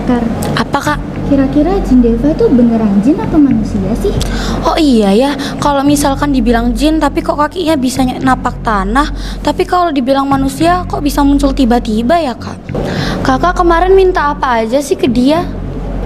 Kar. Apa kak? Kira-kira jin Deva itu beneran jin atau manusia sih? Oh iya ya, kalau misalkan dibilang jin tapi kok kakinya bisa napak tanah, tapi kalau dibilang manusia kok bisa muncul tiba-tiba ya kak? Kakak kemarin minta apa aja sih ke dia?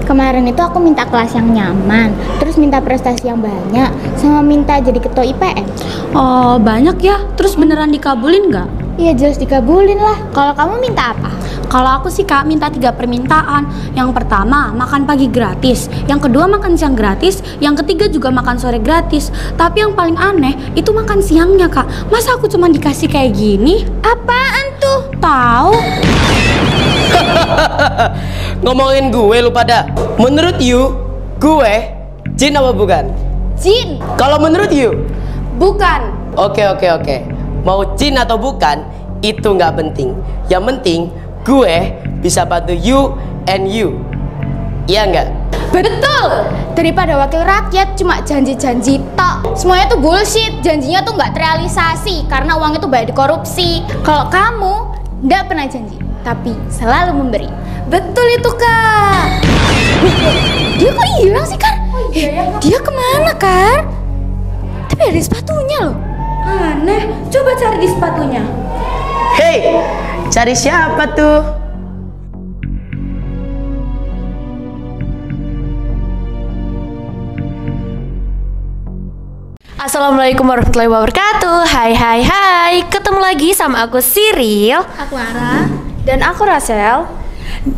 Kemarin itu aku minta kelas yang nyaman, terus minta prestasi yang banyak, sama minta jadi ketua IPM. Oh banyak ya, terus beneran dikabulin nggak? Iya jelas dikabulin lah. Kalau kamu minta apa? Kalau aku sih kak minta 3 permintaan. Yang pertama makan pagi gratis, yang kedua makan siang gratis, yang ketiga juga makan sore gratis. Tapi yang paling aneh itu makan siangnya kak. Masa aku cuma dikasih kayak gini? Apaan tuh? Tahu? Ngomongin gue lu pada. Menurut you, gue jin apa bukan? Jin. Kalau menurut you? Bukan. Oke. Mau jin atau bukan itu nggak penting. Yang penting gue bisa bantu you and you. Iya nggak? Betul. Daripada wakil rakyat cuma janji-janji tok. Semuanya tuh bullshit. Janjinya tuh nggak terrealisasi karena uang itu banyak dikorupsi. Kalau kamu nggak pernah janji, tapi selalu memberi. Betul itu kak. Dia kok hilang sih Kar? Dia kemana Kar? Tapi ada sepatunya loh. Aneh, coba cari di sepatunya. Hei, cari siapa tuh? Assalamualaikum warahmatullahi wabarakatuh. Hai. Ketemu lagi sama aku Siril. Aku Ara. Dan aku Rasel.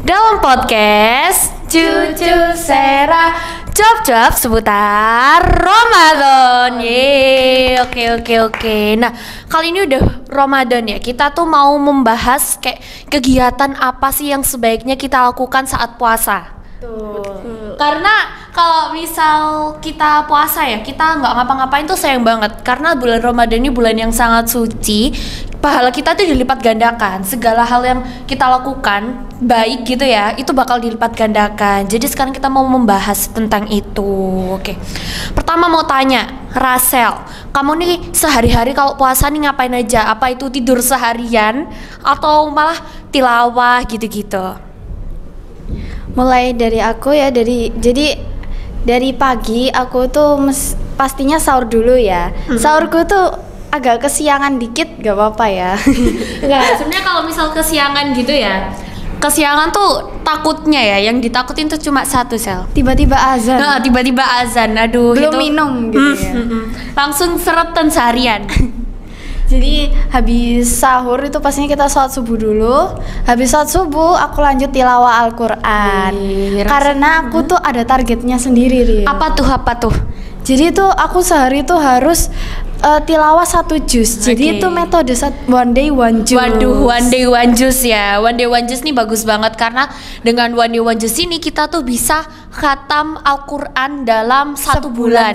Dalam podcast Cucu Sera Cop seputar Ramadan. Yeay, oke. Nah, kali ini udah Ramadan ya. Kita tuh mau membahas kayak kegiatan apa sih yang sebaiknya kita lakukan saat puasa. Betul. Karena kalau misal kita puasa ya, kita nggak ngapa-ngapain tuh sayang banget. Karena bulan Ramadan ini bulan yang sangat suci. Pahala kita tuh dilipat gandakan. Segala hal yang kita lakukan baik gitu ya, itu bakal dilipat gandakan. Jadi sekarang kita mau membahas tentang itu. Oke. Pertama mau tanya, Rasel, kamu nih sehari-hari kalau puasa nih ngapain aja? Apa itu tidur seharian atau malah tilawah gitu-gitu? Mulai dari aku ya, dari pagi aku tuh pastinya sahur dulu ya. Sahurku tuh agak kesiangan dikit, gak apa-apa ya. Enggak, sebenarnya kalau misal kesiangan gitu ya, kesiangan tuh takutnya ya, yang ditakutin tuh cuma satu Sel. Tiba-tiba azan. Nah, tiba-tiba azan, aduh belum itu minum gitu ya. Langsung seretan seharian. Jadi habis sahur itu pastinya kita sholat subuh dulu. Habis sholat subuh aku lanjut tilawah Al-Quran. Karena aku tuh ada targetnya sendiri Ria. Apa tuh? Jadi tuh aku sehari tuh harus tilawah 1 juz. Jadi itu metode one day one juz. Waduh, one day one juz ya. One day one juz nih bagus banget karena dengan one day one juz ini kita tuh bisa khatam Al-Quran dalam 1 bulan.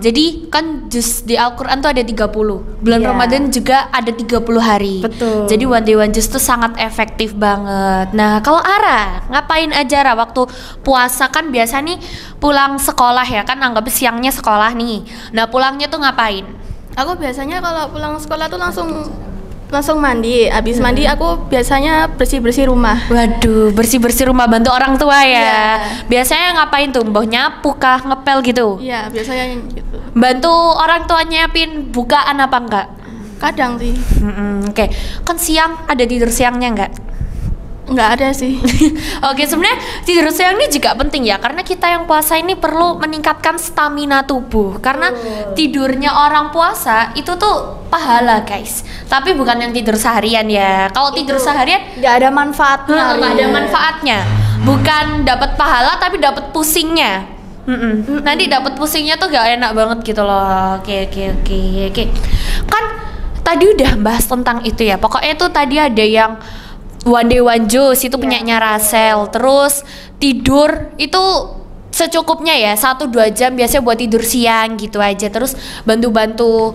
Jadi kan juz di Al-Quran tuh ada 30. Bulan Ramadan juga ada 30 hari. Betul. Jadi one day one juz tuh sangat efektif banget. Nah, kalau Ara, ngapain aja Ra waktu puasa? Kan biasa nih pulang sekolah ya, kan anggap siangnya sekolah nih. Nah, pulangnya tuh ngapain? Aku biasanya kalau pulang sekolah tuh langsung mandi. Habis mandi aku biasanya bersih-bersih rumah. Waduh, bersih-bersih rumah, bantu orang tua ya. Biasanya ngapain tuh? Mbah nyapu kah, ngepel gitu? Iya, biasanya gitu. Bantu orang tua nyiapin bukaan apa enggak? Kadang sih. Oke. Kan siang ada tidur siangnya enggak? Enggak ada sih. Oke, sebenarnya tidur siang ini juga penting ya, karena kita yang puasa ini perlu meningkatkan stamina tubuh. Karena tidurnya orang puasa itu tuh pahala guys, tapi bukan yang tidur seharian ya. Kalau tidur seharian nggak ada manfaatnya. Nggak ada manfaatnya. Bukan dapat pahala tapi dapat pusingnya. Nanti dapat pusingnya tuh gak enak banget gitu loh. Oke. Kan tadi udah bahas tentang itu ya. Pokoknya tuh tadi ada yang one day one juz itu punyanya Rasel. Terus tidur itu secukupnya ya, 1-2 jam biasanya buat tidur siang gitu aja. Terus bantu-bantu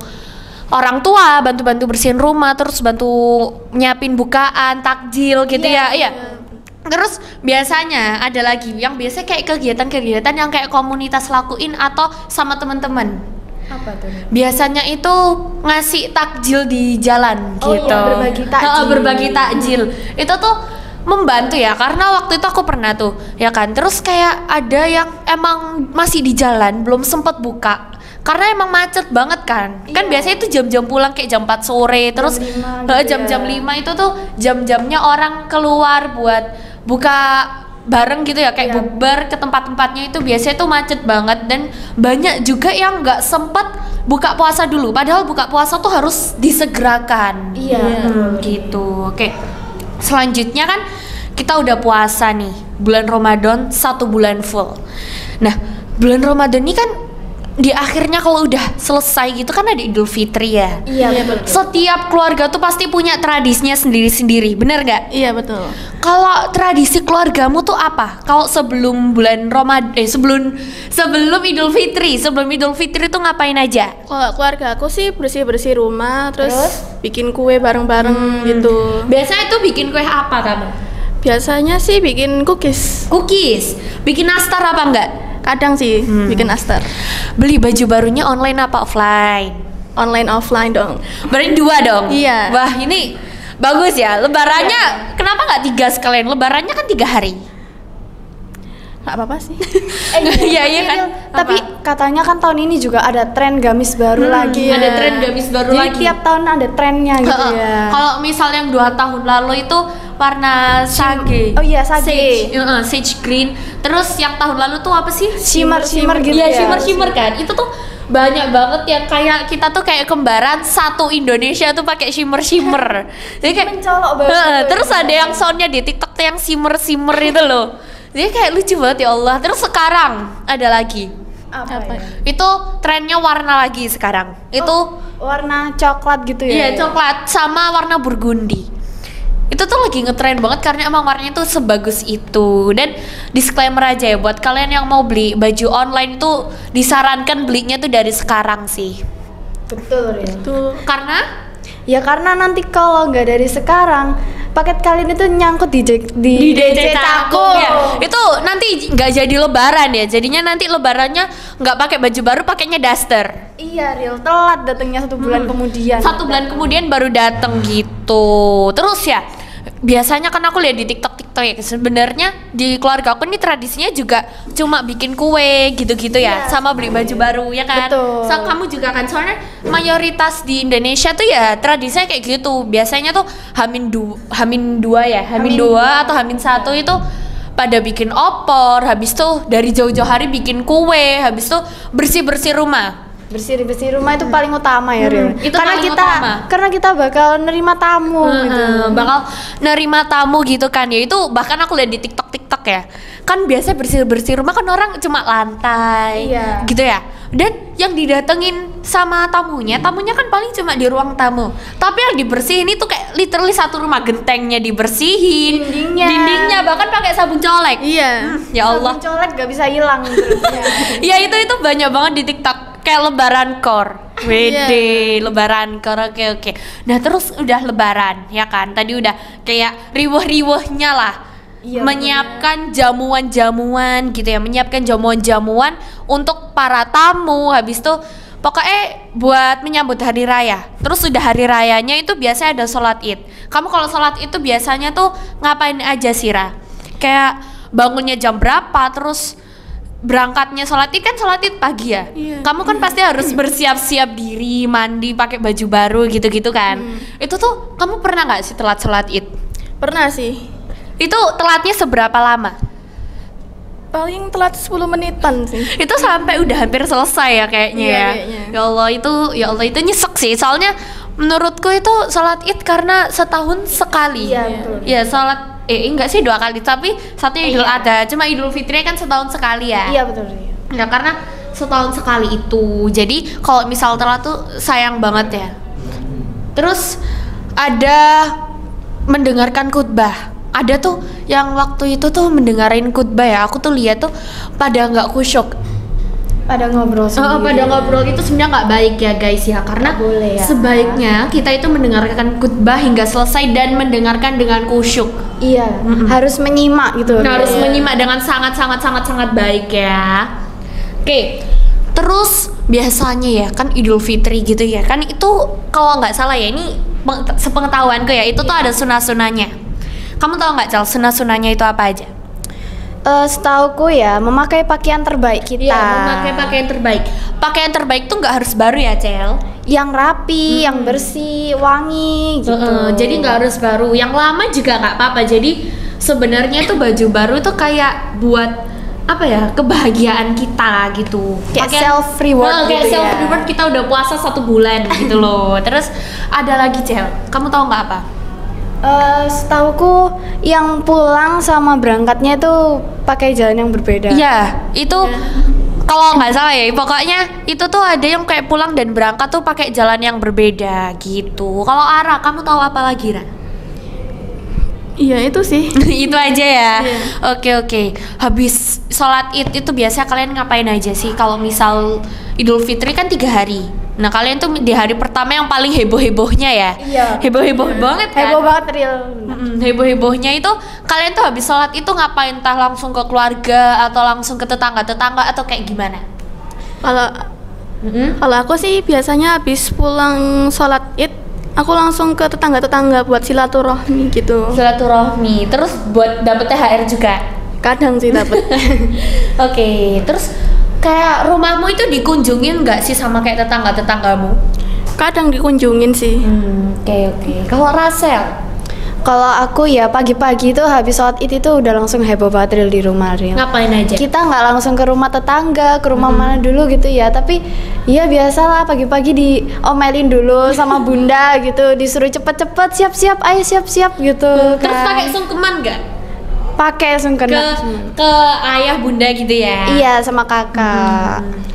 orang tua, bantu-bantu bersihin rumah, terus bantu nyiapin bukaan, takjil gitu ya. Iya. Terus biasanya ada lagi yang biasa kayak kegiatan-kegiatan yang kayak komunitas lakuin atau sama teman-teman. Apa tuh? Biasanya itu ngasih takjil di jalan gitu. Iya, berbagi takjil. Berbagi takjil. Itu tuh membantu ya, karena waktu itu aku pernah tuh ya kan, terus kayak ada yang emang masih di jalan belum sempet buka karena emang macet banget kan. Kan biasanya itu jam-jam pulang kayak jam 4 sore, terus jam-jam 5 itu tuh jam-jamnya orang keluar buat buka bareng gitu ya, kayak bukber ke tempat-tempatnya itu biasanya tuh macet banget, dan banyak juga yang nggak sempet buka puasa dulu, padahal buka puasa tuh harus disegerakan. Gitu. Oke, selanjutnya kan kita udah puasa nih, bulan Ramadan 1 bulan full. Nah, bulan Ramadan ini kan di akhirnya kalau udah selesai gitu kan ada Idul Fitri ya. Iya betul. Setiap keluarga tuh pasti punya tradisinya sendiri-sendiri, bener gak? Iya betul. Kalau tradisi keluargamu tuh apa? Kalau sebelum bulan Ramadan, sebelum Idul Fitri, tuh ngapain aja? Kalau keluarga aku sih bersih-bersih rumah, terus bikin kue bareng-bareng gitu. Biasanya tuh bikin kue apa kamu? Biasanya sih bikin cookies. Cookies. Bikin nastar apa enggak? Kadang sih bikin nastar. Beli baju barunya online apa offline? Online offline dong. Berarti 2 dong? Iya. Wah, ini bagus ya. Lebarannya kenapa nggak 3 sekalian? Lebarannya kan 3 hari. Nggak apa-apa sih. Iya kan. Tapi katanya kan tahun ini juga ada tren gamis baru lagi. Ada tren gamis baru Jadi lagi. tiap tahun ada trennya gitu ya. Kalau misalnya yang 2 tahun lalu itu warna sage. Oh iya, sage. Sage green. Terus yang tahun lalu tuh apa sih? Shimmer gitu Iya, ya. shimmer kan. Itu tuh banyak banget yang kayak kita tuh kayak kembaran satu Indonesia tuh pakai shimmer. Jadi kayak mencolok banget. terus ada yang soundnya di TikTok tuh yang shimmer itu loh. Jadi kayak lucu banget ya Allah. Terus sekarang ada lagi. Apa ya? Itu trennya warna lagi sekarang. Itu Warna coklat gitu ya. iya, coklat sama warna burgundi. Itu tuh lagi ngetren banget karena emang warnanya tuh sebagus itu. Dan disclaimer aja ya buat kalian yang mau beli baju online tuh disarankan belinya tuh dari sekarang sih. Betul ya. Karena Ya karena nanti kalau nggak dari sekarang, paket kalian itu nyangkut di DC Cakung. ya, itu nanti nggak jadi lebaran ya. Jadinya nanti lebarannya nggak pakai baju baru, pakainya daster. Iya, real telat datangnya 1 bulan kemudian. 1 bulan kemudian baru dateng gitu. Terus ya biasanya kan aku lihat di TikTok ya, sebenarnya di keluarga aku nih tradisinya juga cuma bikin kue gitu-gitu ya, sama beli baju baru ya kan. Betul. So, kamu juga kan, soalnya mayoritas di Indonesia tuh ya tradisinya kayak gitu. Biasanya tuh Hamin 2 atau Hamin 1 itu pada bikin opor, habis tuh dari jauh-jauh hari bikin kue, habis tuh bersih-bersih rumah. Bersih rumah itu paling utama ya, Ril. Itu Karena paling kita utama. karena kita bakal nerima tamu gitu. Bakal nerima tamu gitu kan ya. Itu bahkan aku lihat di TikTok ya. Kan biasanya bersih rumah kan orang cuma lantai. Iya. Gitu ya. Dan yang didatengin sama tamunya kan paling cuma di ruang tamu. Tapi yang dibersihin itu kayak literally satu rumah, gentengnya dibersihin, dindingnya bahkan pakai sabun colek. Iya. Ya Allah. Sabun colek gak bisa hilang terusnya. Ya itu banyak banget di TikTok, kayak lebaran core. Wede, lebaran core. Oke. Nah, terus udah lebaran ya kan. Tadi udah kayak riweh-riwehnya lah. Iya, menyiapkan jamuan-jamuan gitu ya, menyiapkan jamuan-jamuan untuk para tamu. Habis itu pokoknya buat menyambut hari raya. Terus udah hari rayanya itu biasanya ada sholat id. Kamu kalau sholat id itu biasanya tuh ngapain aja sih, Ra? Kayak bangunnya jam berapa, terus berangkatnya sholat id kan sholat id pagi ya. Kamu kan pasti harus bersiap-siap diri, mandi, pakai baju baru gitu-gitu kan. Itu tuh kamu pernah nggak sih telat sholat id? Pernah sih. Itu telatnya seberapa lama? Paling telat 10 menitan sih. Itu sampai udah hampir selesai ya kayaknya Iya, ya. kayaknya. Ya Allah itu nyesek sih. Soalnya menurutku itu sholat id karena setahun sekali. Iya, betul. Ya sholat enggak sih 2 kali, tapi satunya Idul Adha. Cuma Idul Fitri kan setahun sekali ya. Iya betul. Ya karena setahun sekali itu. Jadi kalau misal telat tuh sayang banget ya. Terus ada mendengarkan khutbah. Ada tuh yang waktu itu tuh mendengarin khutbah ya. Aku tuh lihat tuh pada nggak khusyuk. Pada ngobrol sendiri. Pada ngobrol itu sebenarnya nggak baik ya guys ya. Karena boleh ya. sebaiknya kita itu mendengarkan khutbah hingga selesai dan mendengarkan dengan khusyuk. Iya, harus menyimak gitu. Harus Ril. menyimak dengan sangat baik ya. Oke. Terus biasanya ya kan Idul Fitri gitu ya. Kan itu kalau nggak salah ya, ini sepengetahuanku ya, itu tuh ada sunah-sunahnya. Kamu tahu nggak Cel, sunah-sunahnya itu apa aja? Setauku ya, memakai pakaian terbaik kita. Iya, memakai pakaian terbaik. Pakaian terbaik tuh nggak harus baru ya, Cel. Yang rapi, yang bersih, wangi gitu. Jadi nggak harus baru. Yang lama juga nggak apa-apa. Jadi sebenarnya tuh baju baru tuh kayak buat apa ya, kebahagiaan kita gitu. Kayak self reward kayak gitu self ya. reward, kita udah puasa 1 bulan gitu loh. Terus ada lagi Cel, kamu tahu nggak apa? Setauku yang pulang sama berangkatnya itu pakai jalan yang berbeda. Iya, itu kalau nggak salah ya, pokoknya itu tuh ada yang kayak pulang dan berangkat tuh pakai jalan yang berbeda gitu. Kalau Ara, kamu tahu apa lagi, Ra? Iya itu sih. Itu aja ya. Oke. Habis sholat Id itu biasanya kalian ngapain aja sih? Kalau misal Idul Fitri kan 3 hari. Nah kalian tuh di hari pertama yang paling heboh-hebohnya ya. Iya. Heboh-heboh banget kan. Heboh banget real. Heboh-hebohnya itu kalian tuh habis sholat itu ngapain? Entah langsung ke keluarga atau langsung ke tetangga-tetangga atau kayak gimana? Kalau aku sih biasanya habis pulang sholat Id, aku langsung ke tetangga-tetangga buat silaturahmi gitu. Silaturahmi. Terus buat dapet THR juga. Kadang sih dapet. Oke. Terus kayak rumahmu itu dikunjungin nggak sih sama kayak tetangga-tetanggamu? Kadang dikunjungin sih. Oke. Kalau Rasel? Kalau aku ya pagi-pagi itu habis sholat id itu udah langsung heboh banget real di rumah real. Ngapain aja? Kita nggak langsung ke rumah tetangga, ke rumah mana dulu gitu ya. Tapi ya biasalah pagi-pagi diomelin dulu sama bunda gitu, disuruh cepet-cepet siap-siap, ayo siap-siap gitu. Terus kan. pakai sungkeman nggak? Pakai sungkeman. Ke ayah bunda gitu ya? Iya sama kakak.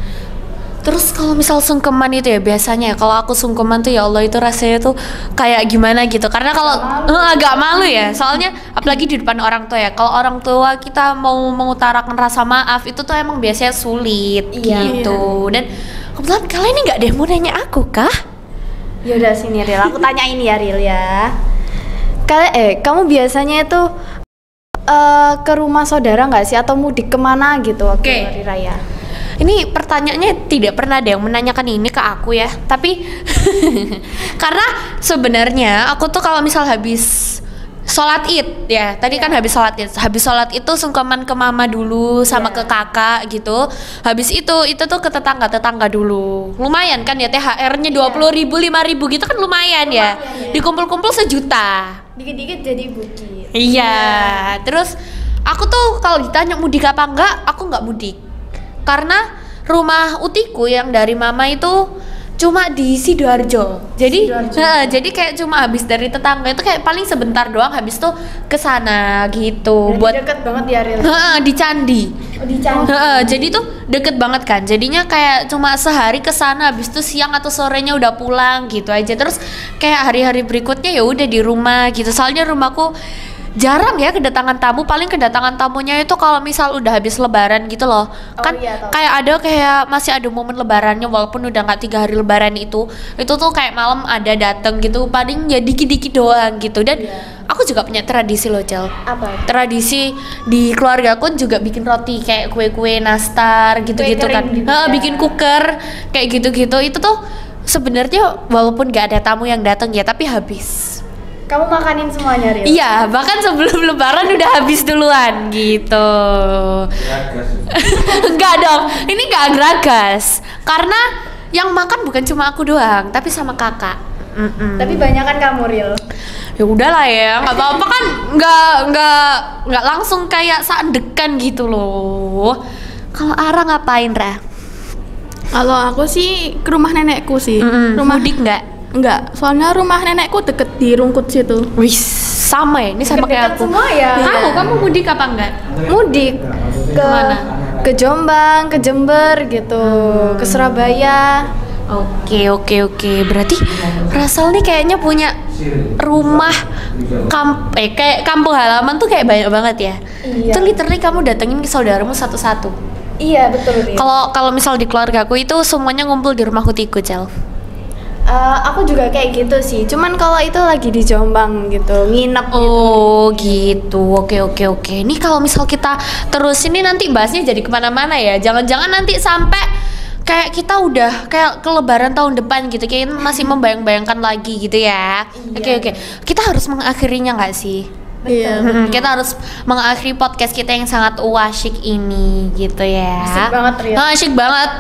Terus kalau misal sungkeman itu ya biasanya kalau aku sungkeman tuh ya Allah itu rasanya tuh kayak gimana gitu. Karena kalau agak malu ya. Soalnya apalagi di depan orang tua ya. Kalau orang tua kita mau mengutarakan rasa maaf itu tuh emang biasanya sulit gitu. Dan kebetulan kalian ini nggak deh mau nanya aku kah? Yaudah sini Ril, aku tanyain ya Ril ya. Kamu biasanya itu ke rumah saudara nggak sih atau mudik kemana gitu waktu hari raya? Ini pertanyaannya tidak pernah ada yang menanyakan ini ke aku ya. Tapi karena sebenarnya aku tuh kalau misal habis sholat id ya, tadi kan habis sholat id tuh sungkeman ke mama dulu sama ke kakak gitu. Habis itu tuh ke tetangga dulu. Lumayan kan ya, THR-nya 20.000, 5.000 gitu kan lumayan ya. Dikumpul-kumpul 1 juta. Dikit-dikit jadi bukit. Iya. Terus aku tuh kalau ditanya mudik apa enggak, aku nggak mudik. Karena rumah utiku yang dari mama itu cuma di Sidoarjo. Jadi jadi kayak cuma habis dari tetangga itu kayak paling sebentar doang, habis tuh ke sana gitu. Berarti buat deket banget ya Ril. di Candi. Oh, di Candi. Jadi tuh deket banget kan. Jadinya kayak cuma sehari ke sana, habis itu siang atau sorenya udah pulang gitu aja. Terus kayak hari-hari berikutnya ya udah di rumah gitu. Soalnya rumahku jarang ya kedatangan tamu, paling kedatangan tamunya itu kalau misal udah habis lebaran gitu loh. Kayak masih ada momen lebarannya walaupun udah nggak 3 hari lebaran itu tuh kayak malam ada dateng gitu, paling ya dikit-dikit doang gitu. Dan aku juga punya tradisi loh Cel. Apa? Tradisi di keluarga aku juga bikin roti kayak kue-kue nastar gitu-gitu kan. Bikin cooker kayak gitu-gitu. Itu tuh sebenarnya walaupun nggak ada tamu yang datang ya, tapi habis. Kamu makanin semuanya Ril? Iya, bahkan sebelum lebaran udah habis duluan gitu. Enggak dong, ini enggak geragas. Karena yang makan bukan cuma aku doang, tapi sama kakak. Tapi banyak kan kamu Ril? Ya udahlah ya, nggak apa-apa kan, nggak langsung kayak sandekan gitu loh. Kalau Ara ngapain Ra? Kalau aku sih ke rumah nenekku sih. Mudik nggak? Enggak, soalnya rumah nenekku deket di Rungkut situ. Wih, sama ya, ini sama kayak aku. Semua ya. Kamu mudik apa enggak? Mudik ke Mana? Ke Jombang, ke Jember gitu, ke Surabaya. Oke. Berarti Rasal nih kayaknya punya rumah kayak kampung halaman tuh kayak banyak banget ya. Iya. Itu literally kamu datengin ke saudaramu satu-satu. Iya betul Ril. Kalau misal di keluarga aku itu semuanya ngumpul di rumah hutiku, Cel. Aku juga kayak gitu sih. Cuman kalau itu lagi di Jombang gitu, nginep gitu. Oh gitu, oke. Ini kalau misal kita terus ini nanti bahasnya jadi kemana-mana ya. Jangan-jangan nanti sampai kayak kita udah kayak ke lebaran tahun depan gitu, kayak masih membayang-bayangkan lagi gitu ya. Oke. Kita harus mengakhirinya nggak sih? Iya. Kita harus mengakhiri podcast kita yang sangat asyik ini gitu ya. Asik banget, Ria. Asyik banget.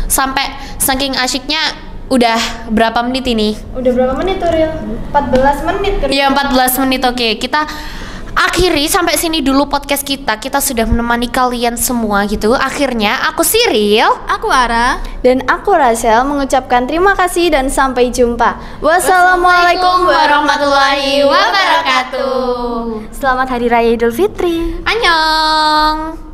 Sampai saking asyiknya udah berapa menit ini? Udah berapa menit tuh, Ril? 14 menit kan? Iya 14 menit. Oke, kita akhiri sampai sini dulu podcast kita. Kita sudah menemani kalian semua gitu. Akhirnya aku Cyril, Aku Ara. Dan aku Rasel mengucapkan terima kasih dan sampai jumpa. Wassalamualaikum warahmatullahi wabarakatuh. Selamat Hari Raya Idul Fitri. annyeong.